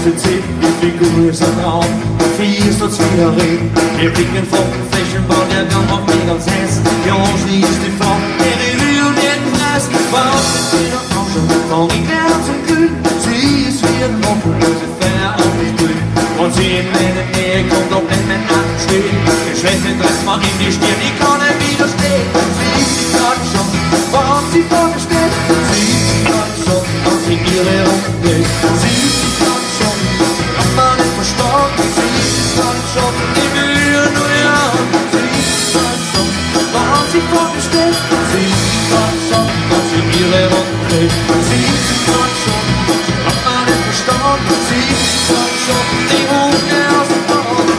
Musizität, die Figur ist ein Traum. Vier ist uns wieder reden. Wir blicken vom Flächenbau, der Gang auf mich ganz heiß. Die Orange ist die Form, der Revue und den Preis. Was ist wieder Orange? Von ich lerne zum Glühen. Sie ist wie ein Hoffen, sie fährt auf mich grün. Und sie in meine Nähe kommt, ob nicht mein Atem steht. Geschwächt Dress mal in die Stirn, die kann nicht widerstehen. Sie ist die gerade schon, warum sie vor mir steht. Sie ist die gerade schon, was sie ihre umdreht. Sie ist die gerade schon, hat man nicht verstanden. Sie ist die gerade schon, die Mühe nur ja. Sie ist die gerade schon, warum sie vor mir steht. Sie ist die gerade schon, was sie ihre umdreht. Sie ist die gerade schon, hat man nicht verstanden. Sie ist die gerade schon, die Mühe aus dem Bauch.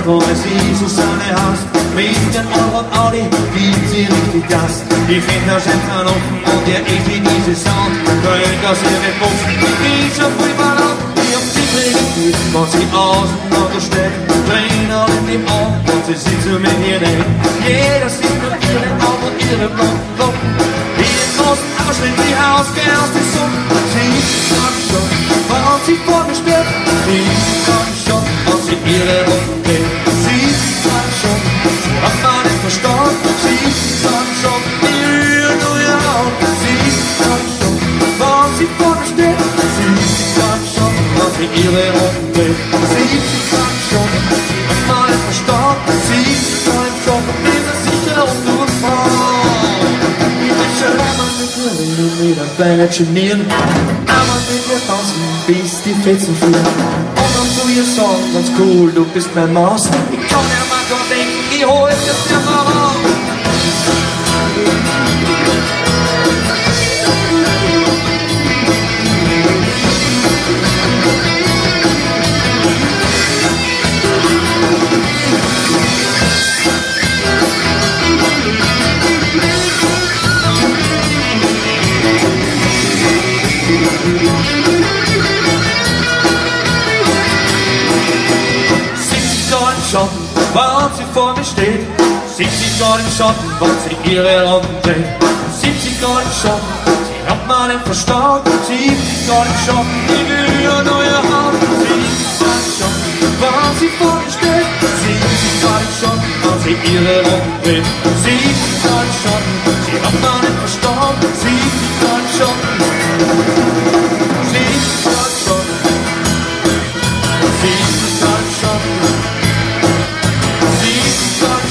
Wo es ist, Susanne Haus, mit den Euro und Audi gibt sie richtig Gas. Die Finger sind verlaufen und ihr ewig diese Sound. Könnt aus ihre Buchsen, die geht so viel Ballon. Die haben sie richtig, was sie außen untersteckt. Trainer in die Augen und sie sieht zu mir hier nicht. Jeder sieht nur ihre Augen und ihre blonden Locken. Die im großen Ausschnitt, die ausgehen aus die Suppe. Sie ist gerade schon, warum sie vor mir steht. Sie ist gerade schon, was sie ihre Runden geht. Sie ist gerade schon, sie hat man nicht verstanden. Sie ist gerade schon, die Mühe nur ihr Haut. Sie ist gerade schon, warum sie vor mir steht. Sie ist gerade schon, was sie ihre Runden geht. Sie ist gerade schon, sie hat man nicht verstanden. Sie ist gerade schon, bin mir sicher und du Frau. Ich will schon einmal mit dir reden und mir das Bein nicht genieren. Einmal mit dir tanzen, bis die Fetzen fliegen. Und dann zu ihr sagen, ganz cool, du bist mein Maus. Ich kann ja mal so denken, ich hol jetzt dir mal raus. Warum sie vor mir steht, sieht sie gerade im Schatten, weil sie ihre Runden dreht. Sieht sie gerade im Schatten, sie hat man nicht verstanden. Sieht sie gerade im Schatten, die Mühe neue Haut. Sieht sie gerade im Schatten, warum sie vor mir steht. Sieht sie gerade im Schatten, weil sie ihre Runden dreht. Sieht sie gerade im Schatten, sie hat man nicht verstanden. Sieht sie gerade im Schatten, sieht sie gerade im Schatten, sieht sie gerade im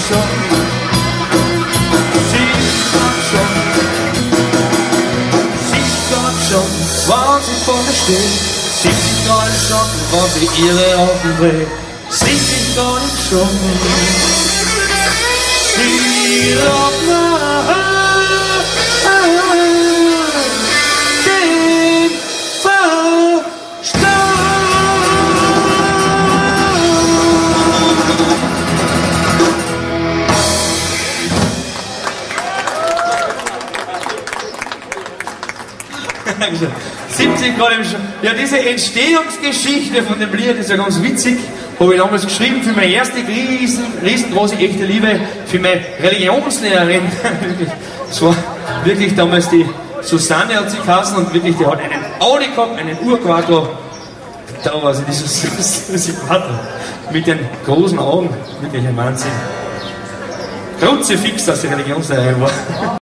Schatten. Wann sie vor mir steht, sieht sie gerade im Schatten, wann sie ihre Augen dreht. Sieht sie gerade im Schatten, sie raubt den Verstand. Dankeschön. 70 gerade im Ja, diese Entstehungsgeschichte von dem Lied ist ja ganz witzig. Habe ich damals geschrieben für meine erste riesengroße echte Liebe, für meine Religionslehrerin. Das war wirklich damals die Susanne, hat sie geheißen, und wirklich, die hat einen Audi gehabt, einen Urquattro. Da war sie, diese Quattro mit den großen Augen, wirklich ein Wahnsinn. Kruzifix, dass sie Religionslehrerin war.